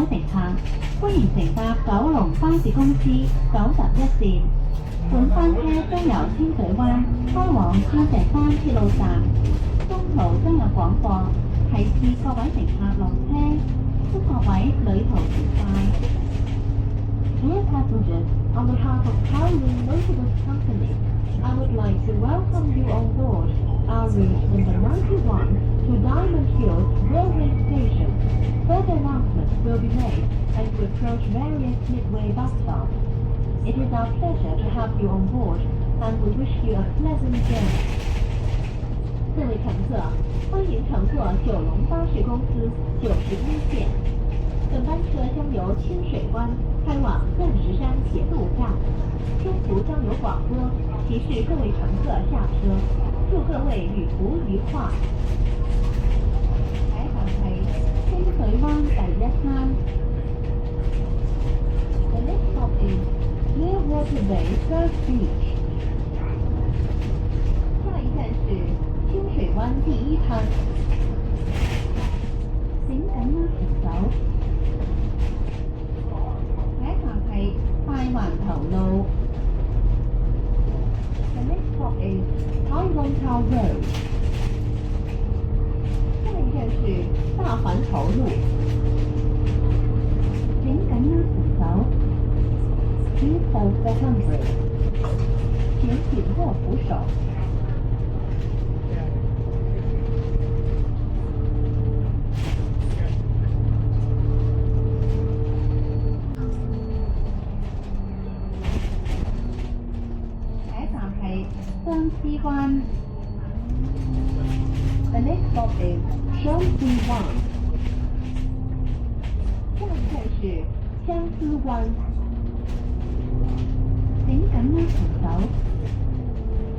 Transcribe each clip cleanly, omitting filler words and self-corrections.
位乘客，歡迎乘搭九龍巴士公司91線。本班車將由清水灣開往鑽石山鐵路站，中途將有廣播，提示各位乘客落車，祝各位旅途愉快。Dear passengers, on behalf of Kowloon Motorbus Company, I would like to welcome you on board our route number 91 to Diamond Hills Railway Station. Further announcements will be made as we approach various midway bus stops. It is our pleasure to have you on board, and we wish you a pleasant journey. 各位乘客，欢迎乘坐九龙巴士公司91线。本班车将由清水湾开往钻石山铁路站，中途将有广播提示各位乘客下车，祝各位旅途愉快。喺行係清水灣第一間。The next stop is Clearwater Bay First Beach. 下一站是清水灣第一灘。請緊握扶手。喺行係快環頭路。The next stop is Taiwan Road. 下一站是大環頭路。請緊握扶手。Please hold the handrail. 請緊握扶手。下一站係相思灣。The next stop is Shanxi One. 下一站是相思灣。請緊握扶手。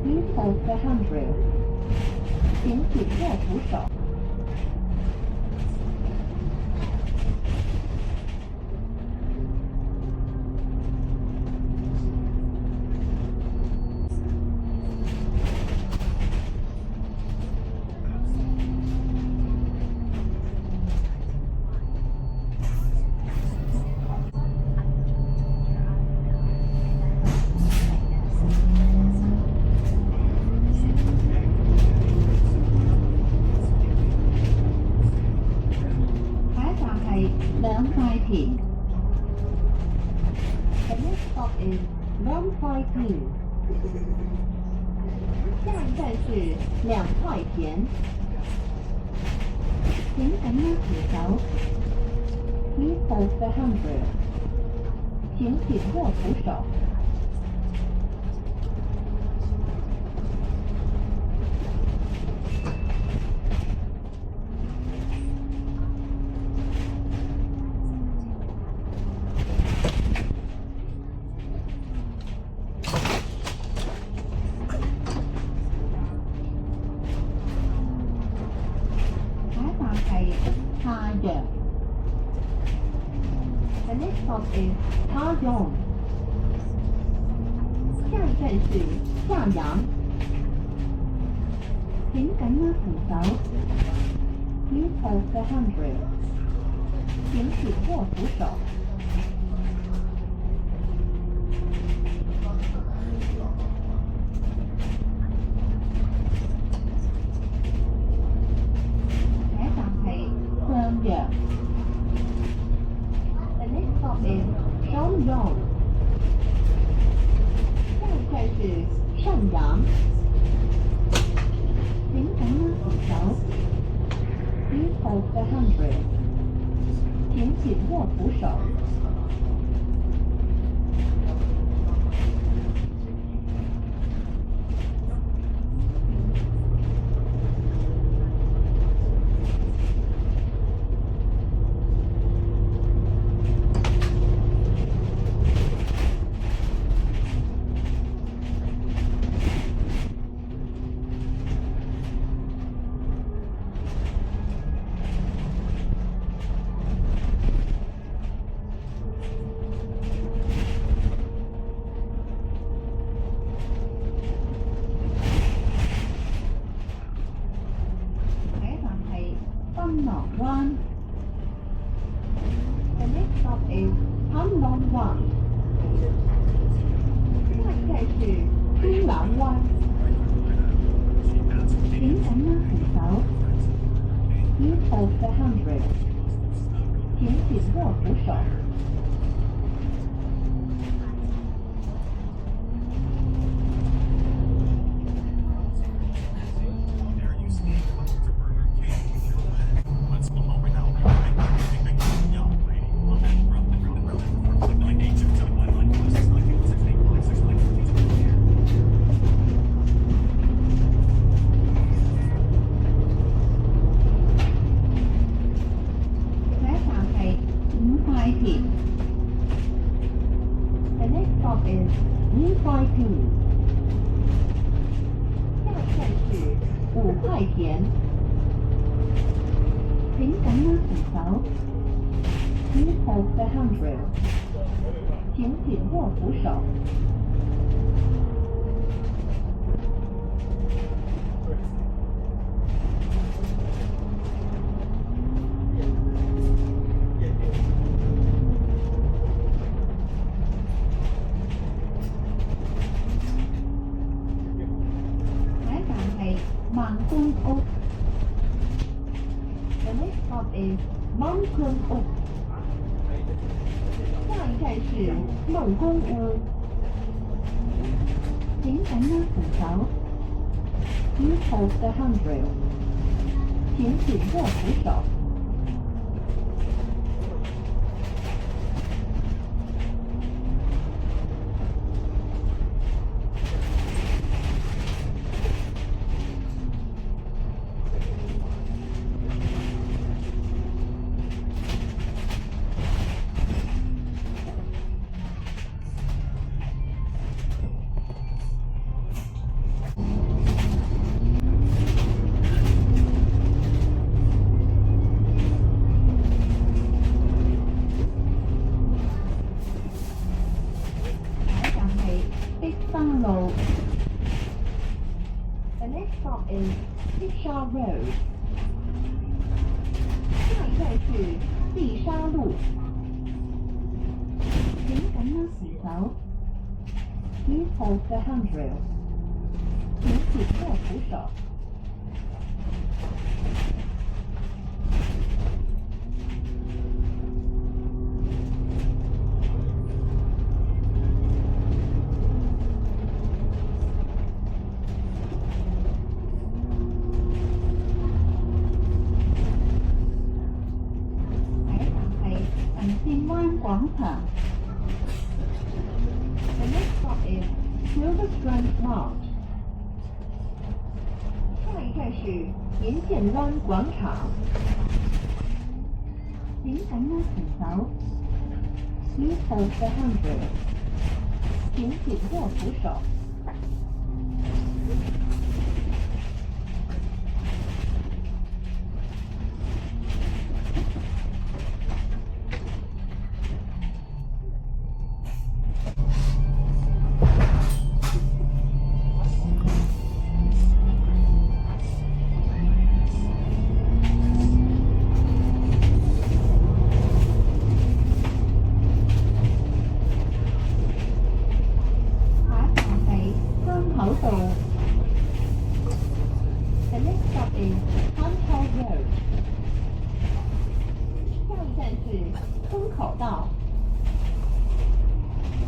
Please hold the handrail. 請緊握扶手。兩塊田。The next stop is Longfai-View. 下一站是兩塊田。請緊握扶手。Please hold the handrail. 請緊握扶手。The next stop is Tayong. 下一站是下陽。請緊握扶手。Please hold the handrail. 請緊握扶手。下一站係向陽。The next stop is Shangyong. 下一站是上陽。請緊握扶手。Please hold the handrail. 請緊握扶手。檳榔灣。The The next stop is Panlong Wan. 下一站是中廊湾。请赶慢扶手。Please hold the handrail. 请紧握扶手。The next stop is New Five Two. 下一站是五块田。请赶慢扶手。Please hold the handrail. 请紧握扶手。下一站係孟公屋。The next stop is Mong Kun Uk. 下一站是孟公屋。請緊握扶手。Please hold the handrail. 請緊握扶手。The next stop is Pisha Road. 下一站是碧沙路。請緊握扶手。Please hold the handrail. 請緊握扶手。廣場。The next stop is Silver Strand Mart. 下一站是银線灣廣場。請緊握扶手。Please hold the handrail. 請緊握扶手。The next stop is Hantou Road. 下一站是坑口道。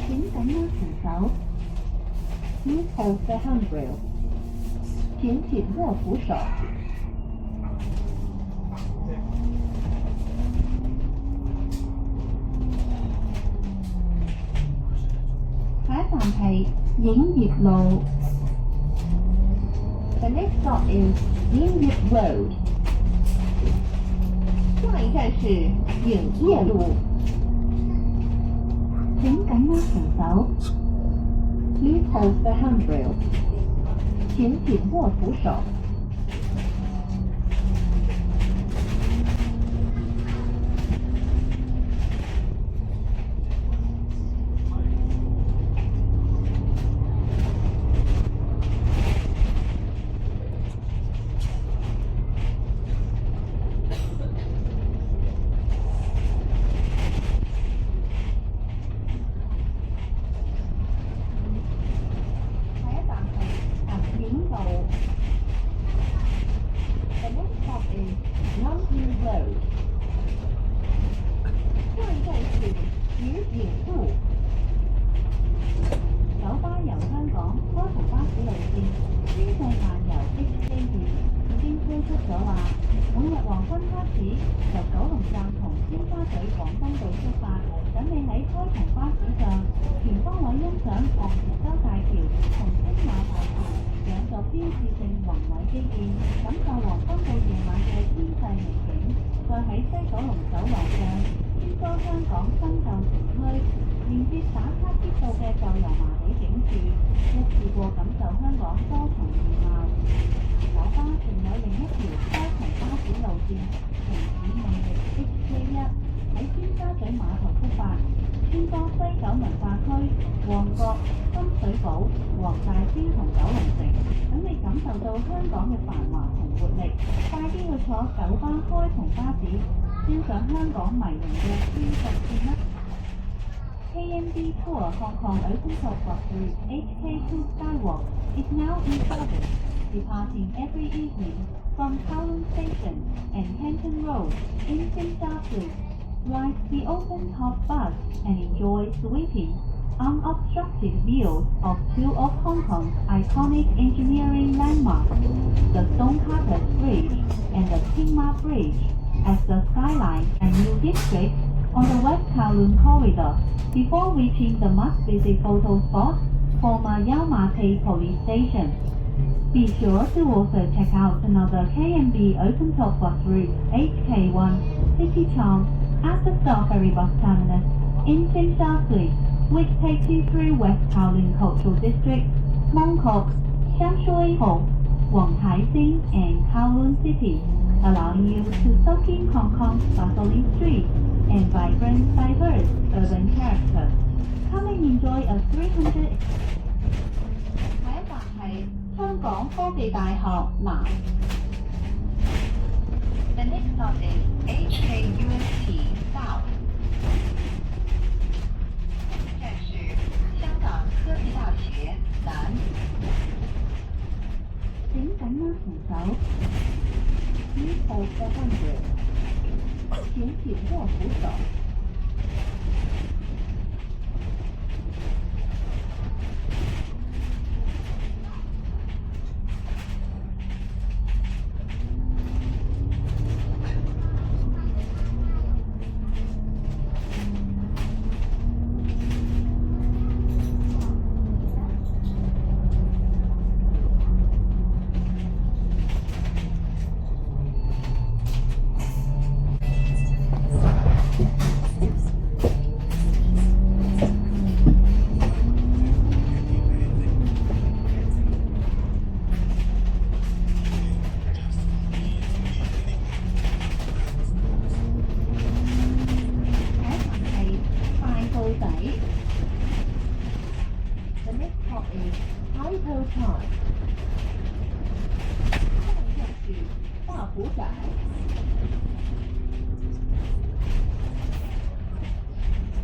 請緊握扶手。Please hold the handrail. 請緊握扶手。下一站係影業路。The next stop is Yingyip Road. 下一站是影业路。請緊握扶手。Please hold the handrail. 請緊握扶手。廣東道出發，等你喺開篷巴士上全方位欣賞昂船洲大橋同青馬大橋兩座標誌性宏偉基建，感受黃昏到夜晚嘅天際美景。再喺西九龍走廊上穿梭香港新舊城區，連接打卡必到嘅舊油麻地警署，一次過感受香港多重面貌。九巴仲有另一條開篷巴士路線，城市魅力 HK1 喺尖沙咀碼頭出發，穿梭西九文化區、旺角、深水埗、黃大仙同九龍城，等你感受到香港嘅繁華同活力。快啲去坐九巴開篷巴士，欣賞香港迷人嘅天際線啦！KMB Tour Hong Kong Open Top Bus Route HK2 Skywalk is now in service, departing every evening from Kowloon Station and Canton Road in Tsim Sha Tsui. Ride the open top bus and enjoy sweeping, unobstructed views of two of Hong Kong's iconic engineering landmarks, the Stone-Carpet Bridge and the Tin Ma Bridge, as the skyline and new district on the West Kowloon corridor, before reaching the must-visit photo spot, former Yau Ma Tei Police Station. Be sure to also check out another KMB open top bus route HK1 City Charm at the Star Ferry Bus Terminus in Tsim Sha Tsui, which takes you through West Kowloon Cultural District, Mong Kok, Sham Shui Ho, Wong Tai Sin and Kowloon City, allowing you to soak in Hong Kong's bustling streets and vibrant, diverse urban character. Come and enjoy a 300. 下一站係香港科技大學南。The next stop is HKUST South. 站是香港科技大學南。請緊握扶手。Please hold the handrail. 請緊握扶手。The next stop is Tai Po Park. 入住花虎仔。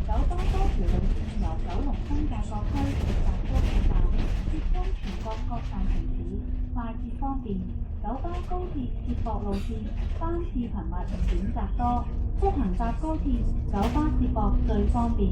九巴多條路線由九龍新界各區直達多個站，接通全國各大城市，快捷方便。九巴高鐵接駁路線班次頻密，選擇多，出行搭高鐵，九巴接駁最方便。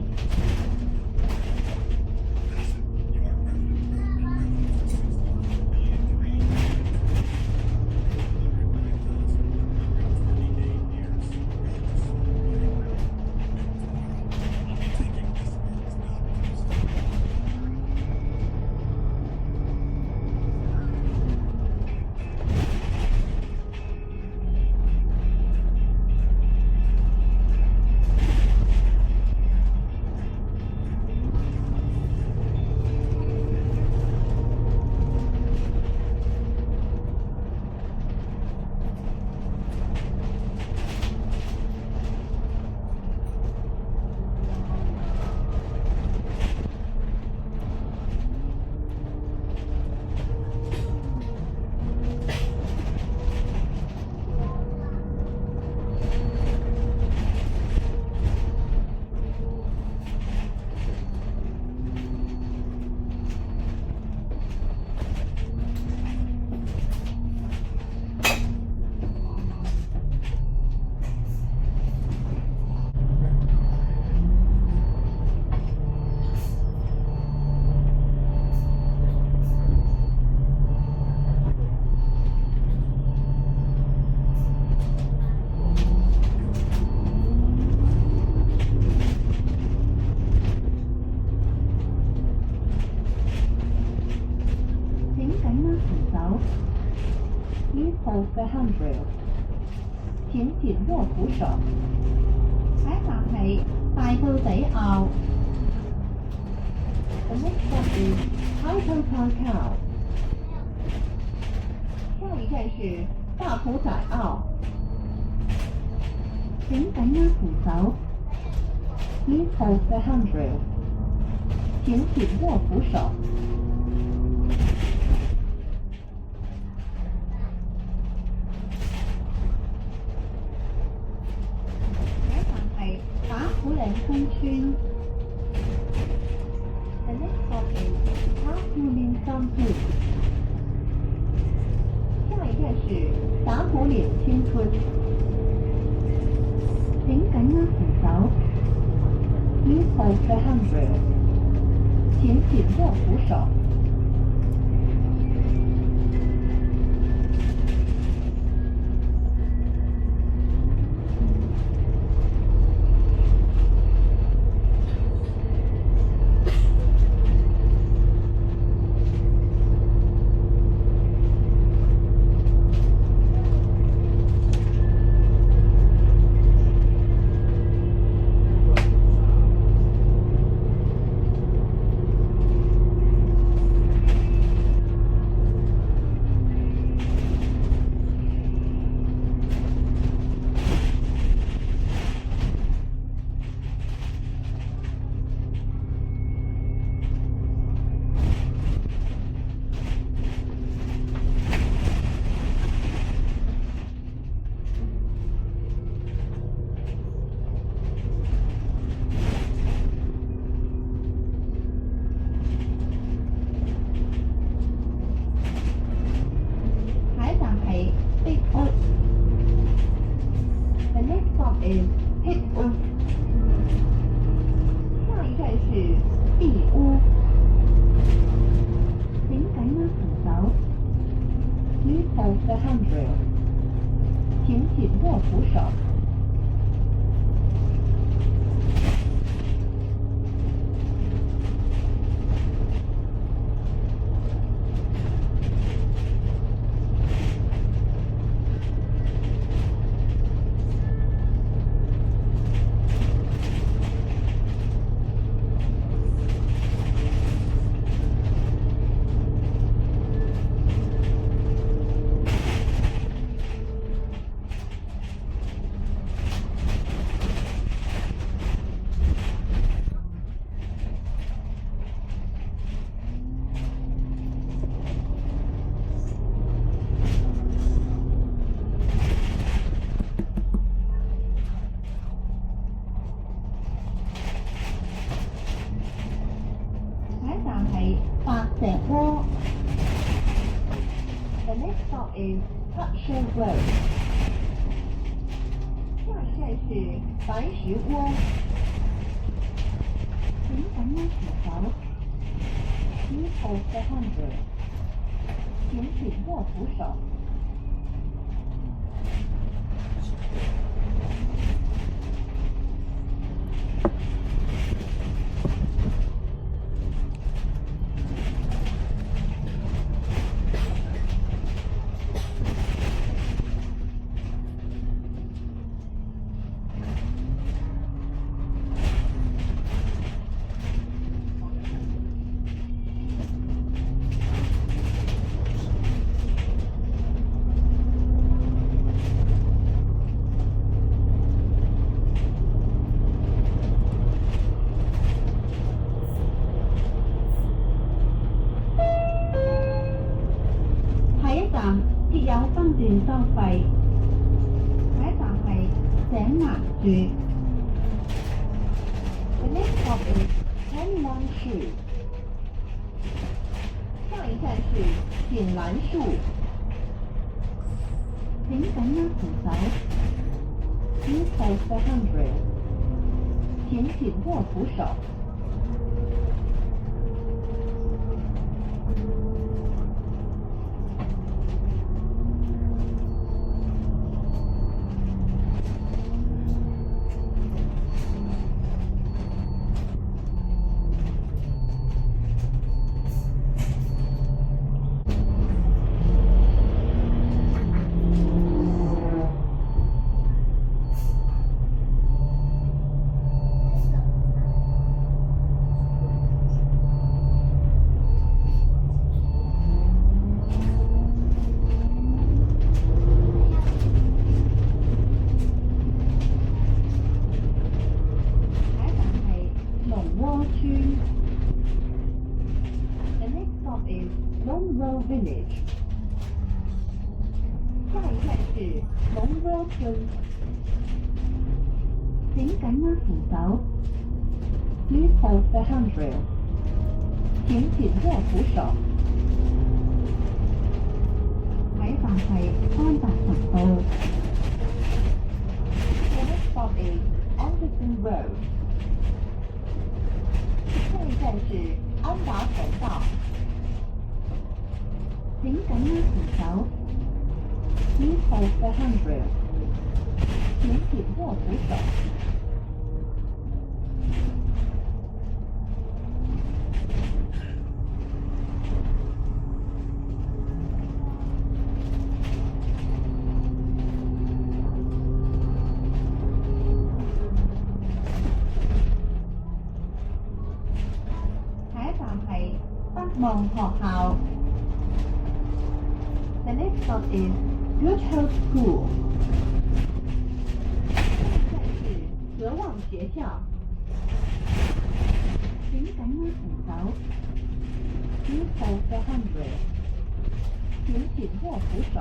the handrail，請緊握扶手。下一站係大埔仔坳， The next stop is Taito Cow。下一站是大埔仔坳。請緊握扶手。 Please hold the handrail。請緊握扶手。下一站係打虎嶺新村， The next stop is 打虎嶺新村。下一站是打虎嶺新村。請緊握扶手。 Please hold the handrail。請緊握扶手。下一站係碧屋， The next stop is Hit屋。下一站是碧屋。請緊握扶手。 Please hold the handrail。請緊握扶手。下一站係白石窩， The next stop is Patshire Road。下一站是白石窩。請緊握扶手。 Please hold the handrail。請緊握扶手。下一站設有分段收費。下一站係井欄樹， The next stop is Henlan Shu。下一站是锦蘭樹。請緊握扶手。 Please hold the handrail。請緊握扶手。Village. 下一站是 Monroe Train. 請緊握扶手， Please hold the handrail. 請緊握扶手。下一站係安達臣道。The next stop is Anderson Road. 下一站是安达臣道。請緊握扶手， Please hold the handrail. 請緊握扶手。下一站係北望學校。The next stop is Goodhouse School. 下一站是德望學校。請緊握扶手， Please hold the handrail. 請緊握扶手。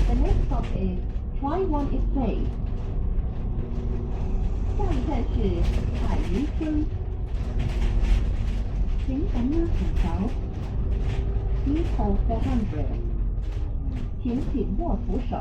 The next stop is Taiwan Estate. 下一站是海云村。請緊握扶手， Please hold the handrail. 請緊握扶手。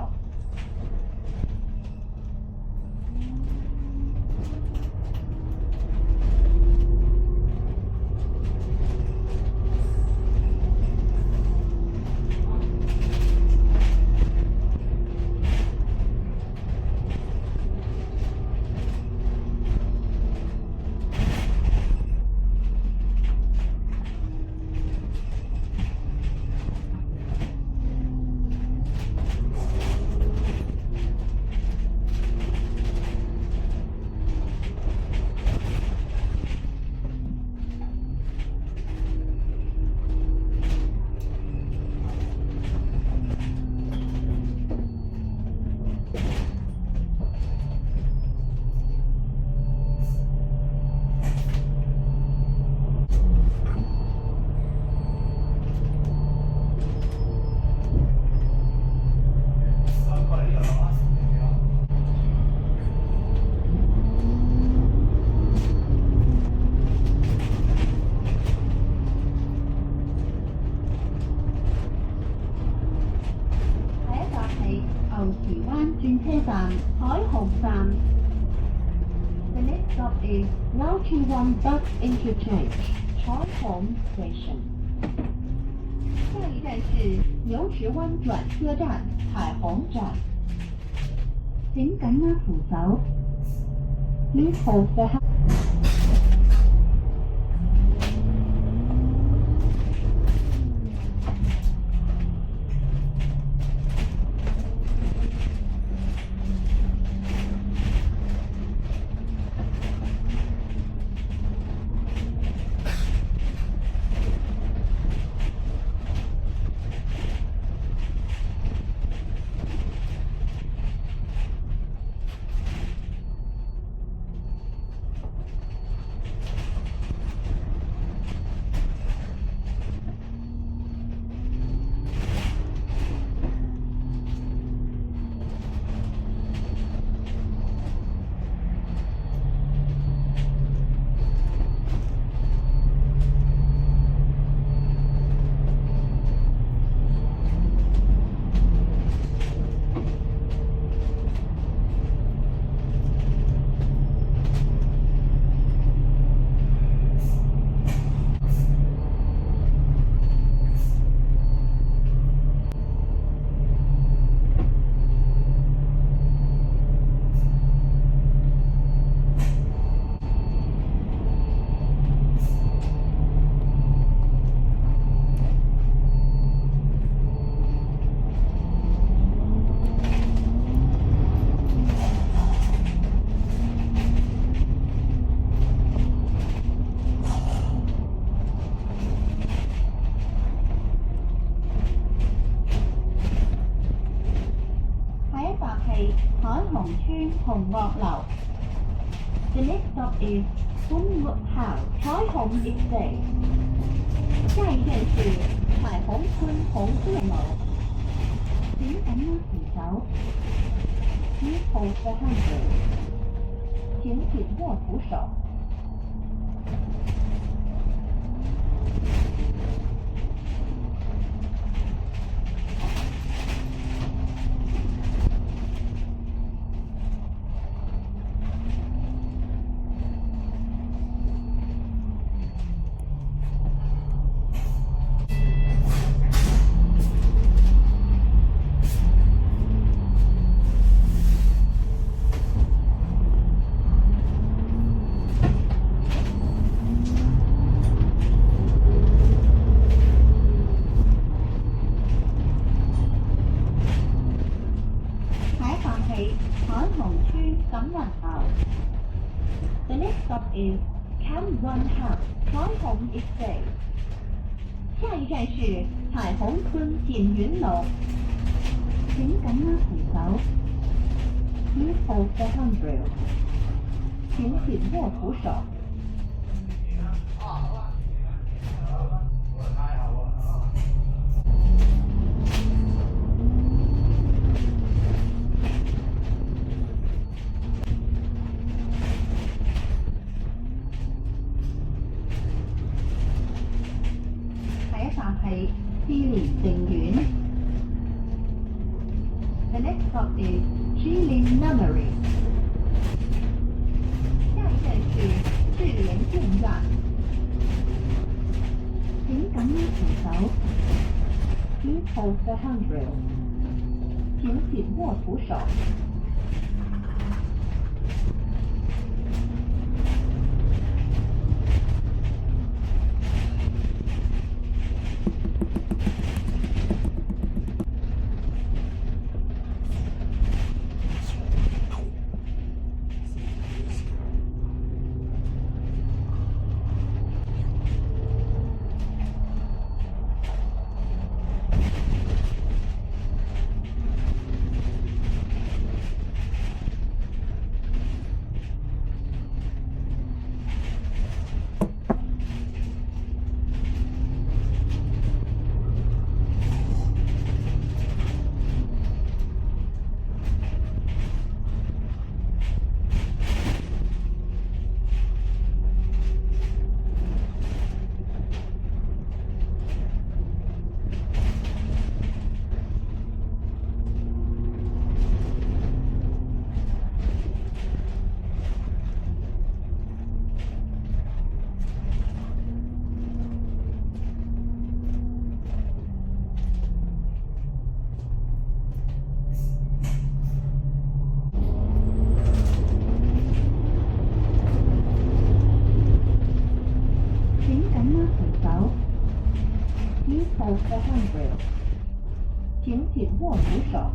轉車站海虹站。The next stop is Lao Chi Wan Bus Interchange. Chongqing Station。下一站是牛池湾转车站彩虹站。請緊握扶手。Please hold the hand。海虹村紅樂樓。The next stop is 歡樂校彩虹 Estate。下一站是彩虹村紅樂樓。請緊握扶手。Please hold the handrail。請緊握扶手。海虹村錦雲樓。The next stop is Cam One House 彩虹 Estate。下一站是彩虹村錦雲樓。請緊握扶手。Please hold the handrail。請緊握扶手。係志蓮淨苑。The next stop is 志蓮 Nunnery。下一站是志蓮徑站。請緊握扶手。Please hold the handrail。請緊握扶手。紧握扶手。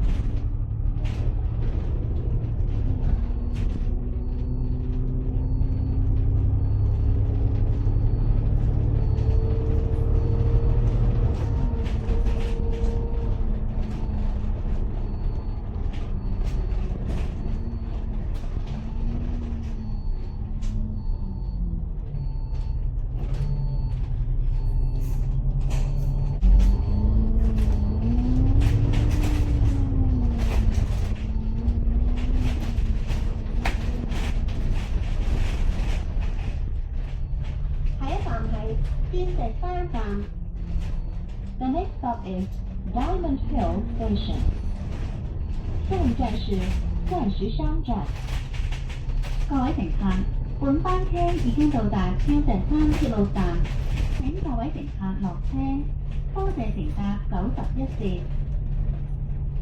下一站係鑽石山站。The next stop is Diamond Hill Station。下一站是鑽石山站。各位乘客，本班車已經到達鑽石山鐵路站，請各位乘客落車。多謝乘搭91線。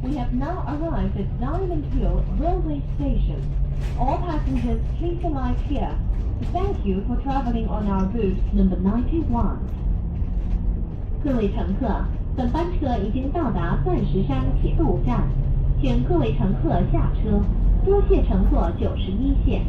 We have now arrived at Diamond Hill Railway Station. All passengers please alight here. Thank you for traveling on our route number 91. 各位乘客，本班车已经到达钻石山铁路站，请各位乘客下车，多谢乘坐91线。